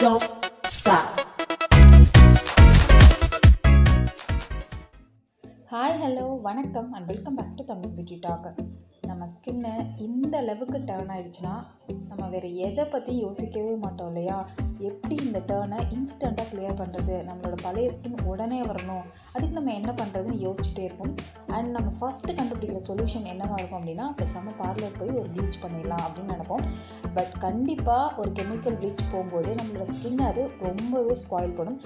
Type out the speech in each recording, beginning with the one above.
don't stop. Hi hello வணக்கம் and welcome back to Tamil beauty talk. நம்ம skin இந்த அளவுக்கு டர்ன் ஆகிடுச்சுன்னா நம்ம வேறு எதை பற்றி யோசிக்கவே மாட்டோம் இல்லையா? எப்படி இந்த டர்னை இன்ஸ்டண்ட்டாக கிளியர் பண்ணுறது, நம்மளோட பழைய ஸ்கின் உடனே வரணும், அதுக்கு நம்ம என்ன பண்ணுறதுன்னு யோசிச்சுட்டே இருப்போம். அண்ட் நம்ம ஃபஸ்ட்டு கண்டுபிடிக்கிற சொல்யூஷன் என்னவாக இருக்கும் அப்படின்னா, பேசாமல் பார்லர் போய் ஒரு ப்ளீச் பண்ணிடலாம் அப்படின்னு நினைப்போம். பட் கண்டிப்பாக ஒரு கெமிக்கல் ப்ளீச் போகும்போது நம்மளோட ஸ்கின் அது ரொம்பவே ஸ்பாயில் பண்ணும்.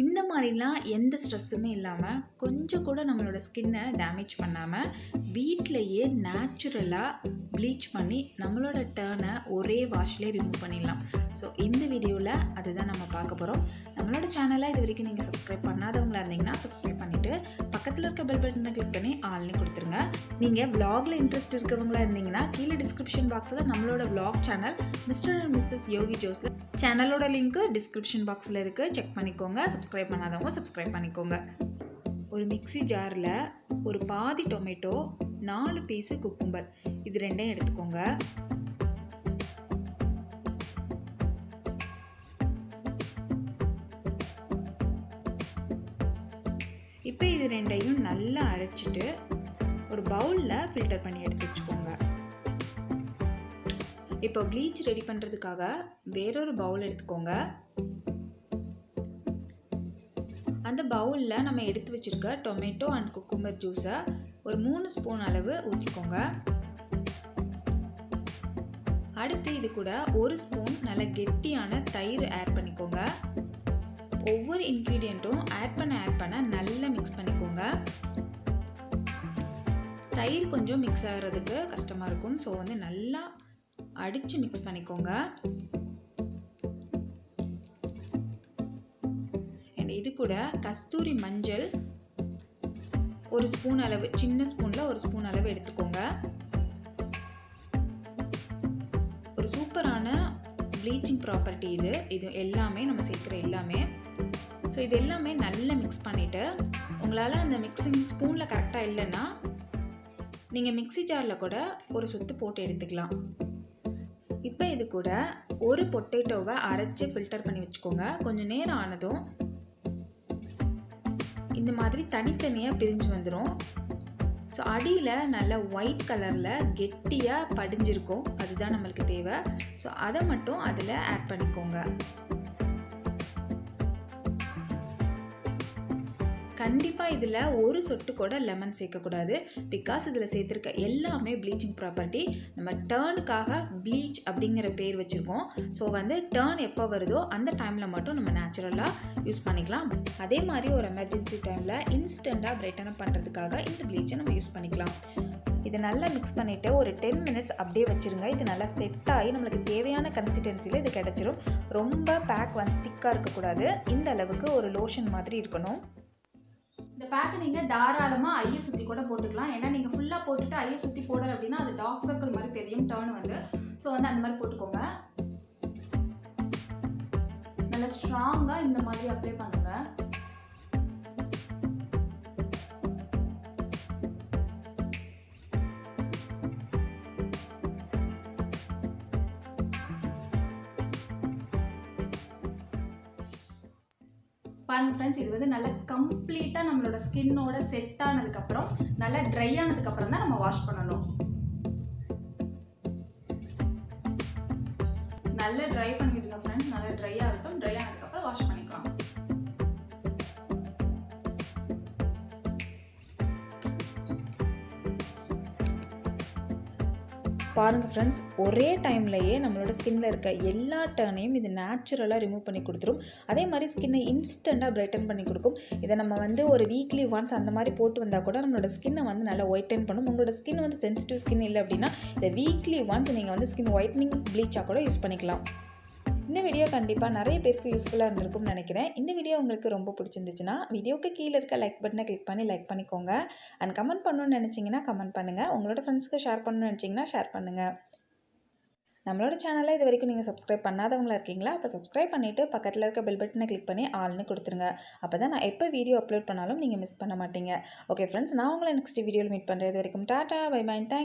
இந்த மாதிரிலாம் எந்த ஸ்ட்ரெஸ்ஸுமே இல்லாமல் கொஞ்சம் கூட நம்மளோட ஸ்கின்னை டேமேஜ் பண்ணாமல் வீட்டிலையே நேச்சுரலாக ப்ளீச் பண்ணி நம்மளோட டர்னை ஒரே வாஷ்லேயே ரிமூவ் பண்ணிடலாம். ஸோ இந்த வீடியோவில் அதுதான் நம்ம பார்க்க போகிறோம். நம்மளோட சேனலை இது வரைக்கும் நீங்கள் சப்ஸ்கிரைப் பண்ணாதவங்களா இருந்தீங்கன்னா சப்ஸ்கிரைப் பண்ணிவிட்டு பக்கத்தில் இருக்க பெல் பட்டனை கிளிக் பண்ணி ஆல்னு கொடுத்துருங்க. நீங்கள் விளாகில் இன்ட்ரெஸ்ட் இருக்கவங்களா இருந்தீங்கன்னா கீழே டிஸ்கிரிப்ஷன் பாக்ஸில் நம்மளோட vlog channel mister and missus Yogi Jose சேனலோட லிங்க்கு டிஸ்கிரிப்ஷன் பாக்ஸில் இருக்குது, செக் பண்ணிக்கோங்க. சப்ஸ்கிரைப் பண்ணாதவங்க சப்ஸ்கிரைப் பண்ணிக்கோங்க. ஒரு மிக்ஸி ஜாரில் ஒரு பாதி டொமேட்டோ, 4 பீஸு குக்கும்பர், இது ரெண்டையும் எடுத்துக்கோங்க. இப்போ இது ரெண்டையும் நல்லா அரைச்சிட்டு ஒரு பவுலில் ஃபில்டர் பண்ணி எடுத்து வச்சுக்கோங்க. இப்போ ப்ளீச் ரெடி பண்ணுறதுக்காக வேறொரு பவுல் எடுத்துக்கோங்க. அந்த பவுலில் நம்ம எடுத்து வச்சுருக்க டொமேட்டோ அண்ட் குக்கும்பர் ஜூஸை ஒரு 3 ஸ்பூன் அளவு ஊற்றிக்கோங்க. அடுத்து இது கூட 1 ஸ்பூன் நல்ல கெட்டியான தயிர் ஆட் பண்ணிக்கோங்க. ஒவ்வொரு இன்க்ரீடியண்ட்டும் ஆட் பண்ண நல்லா மிக்ஸ் பண்ணிக்கோங்க. தயிர் கொஞ்சம் மிக்ஸ் ஆகிறதுக்கு கஷ்டமாக இருக்கும், ஸோ நல்லா அடித்து மிக்ஸ் பண்ணிக்கோங்க. இது கூட கஸ்தூரி மஞ்சள் 1 ஸ்பூன் அளவு, சின்ன ஸ்பூனில் 1 ஸ்பூன் அளவு எடுத்துக்கோங்க. ஒரு சூப்பரான ப்ளீச்சிங் ப்ராப்பர்ட்டி இது எல்லாமே நம்ம சேர்க்குற எல்லாமே. ஸோ இது எல்லாமே நல்லா மிக்ஸ் பண்ணிவிட்டு, உங்களால் அந்த மிக்சிங் ஸ்பூனில் கரெக்டாக இல்லைன்னா நீங்கள் மிக்ஸி ஜாரில் கூட ஒரு சுத்து போட்டு எடுத்துக்கலாம். இப்போ இது கூட ஒரு பொட்டேட்டோவை அரைச்சி ஃபில்டர் பண்ணி வச்சுக்கோங்க. கொஞ்சம் நேரம் ஆனதும் இந்த மாதிரி தனித்தனியாக பிரிஞ்சு வந்துடும். ஸோ அடியில் நல்ல ஒயிட் கலரில் கெட்டியாக படிஞ்சிருக்கும், அதுதான் நம்மளுக்கு தேவை. ஸோ அதை மட்டும் அதில் ஆட் பண்ணிக்கோங்க. கண்டிப்பாக இதில் ஒரு சொட்டு கூட லெமன் சேர்க்கக்கூடாது. பிகாஸ் இதில் சேர்த்துருக்க எல்லாமே ப்ளீச்சிங் ப்ராப்பர்ட்டி. நம்ம டர்னுக்காக ப்ளீச் அப்படிங்கிற பேர் வச்சுருக்கோம். ஸோ டர்ன் எப்போ வருதோ அந்த டைமில் மட்டும் நம்ம நேச்சுரலாக யூஸ் பண்ணிக்கலாம். அதே மாதிரி ஒரு எமர்ஜென்சி டைமில் இன்ஸ்டண்ட்டாக பிரைட்டன் அப் பண்ணுறதுக்காக இந்த ப்ளீச்சை நம்ம யூஸ் பண்ணிக்கலாம். இதை நல்லா மிக்ஸ் பண்ணிவிட்டு ஒரு 10 மினிட்ஸ் அப்படியே வச்சுருங்க. இது நல்லா செட் ஆகி நம்மளுக்கு தேவையான கன்சிஸ்டன்சியில் இது கிடச்சிரும். ரொம்ப பேக் திக்காக இருக்கக்கூடாது, இந்த அளவுக்கு ஒரு லோஷன் மாதிரி இருக்கணும். இந்த பேக்கை நீங்கள் தாராளமாக ஐயை சுற்றி கூட போட்டுக்கலாம். ஏன்னா நீங்கள் ஃபுல்லாக போட்டுட்டு ஐயை சுற்றி போடலை அப்படின்னா அது டார்க் சர்க்கிள் மாதிரி தெரியும் டர்ன் ஸோ அந்த மாதிரி போட்டுக்கோங்க. நல்லா ஸ்ட்ராங்காக இந்த மாதிரி அப்ளை பண்ணுங்கள். பாருங்கள் ஃப்ரெண்ட்ஸ், இது நல்லா கம்ப்ளீட்டாக நம்மளோட ஸ்கின்னோட செட் ஆனதுக்கப்புறம் நல்லா ட்ரை ஆனதுக்கப்புறம் தான் நம்ம வாஷ் பண்ணணும். நல்லா ட்ரை பண்ணிவிடுங்க ஃப்ரெண்ட்ஸ், நல்லா ட்ரை ஆகட்டும். ட்ரை ஆனதுக்கப்புறம் வாஷ் பண்ணிக்கலாம். பாருங்கள் ஃப்ரெண்ட்ஸ், ஒரே டைம்லையே நம்மளோட ஸ்கின்னில் இருக்க எல்லா டர்னையும் இது நேச்சுரலாக ரிமூவ் பண்ணி கொடுத்துரும். அதே மாதிரி ஸ்கின்னை இன்ஸ்டண்ட்டாக பிரைட்டன் பண்ணி கொடுக்கும். இதை நம்ம ஒரு வீக்லி ஒன்ஸ் அந்த மாதிரி போட்டு வந்தால் கூட நம்மளோட ஸ்கின்னை நல்லா ஒயிட்டன் பண்ணும். உங்களோட ஸ்கின் சென்சிட்டிவ் ஸ்கின் இல்லை அப்படின்னா இதை வீக்லி ஒன்ஸ் நீங்கள் ஸ்கின் ஒயிட்னிங் ப்ளீச்சாக கூட யூஸ் பண்ணிக்கலாம். இந்த வீடியோ கண்டிப்பாக நிறைய பேருக்கு யூஸ்ஃபுல்லாக இருந்திருக்கும்னு நினைக்கிறேன். இந்த வீடியோ உங்களுக்கு ரொம்ப பிடிச்சிருந்துச்சுன்னா வீடியோக்கு கீழே இருக்க லைக் பட்டனை கிளிக் பண்ணி லைக் பண்ணிக்கோங்க. அண்ட் கமெண்ட் பண்ணணும்னு நினச்சிங்கன்னா கமெண்ட் பண்ணுங்கள். உங்களோட ஃப்ரெண்ட்ஸ்க்கு ஷேர் பண்ணணும்னு நினச்சிங்கன்னா ஷேர் பண்ணுங்கள். நம்மளோட சேனலை இது வரைக்கும் நீங்கள் சப்ஸ்கிரைப் பண்ணாதவங்களா இருக்கீங்களா? அப்போ சப்ஸ்கிரைப் பண்ணிவிட்டு பக்கத்தில் இருக்க பெல் பட்டனை கிளிக் பண்ணி ஆல்னு கொடுத்துருங்க. அப்போ தான் நான் எப்போ வீடியோ அப்லோட் பண்ணாலும் நீங்கள் மிஸ் பண்ண மாட்டீங்க. ஓகே ஃப்ரெண்ட்ஸ், நான் உங்களை நெக்ஸ்ட் வீடியோவில் மீட் பண்ணுறது வரைக்கும் டாட்டா பை பை. தேங்க்ஸ்.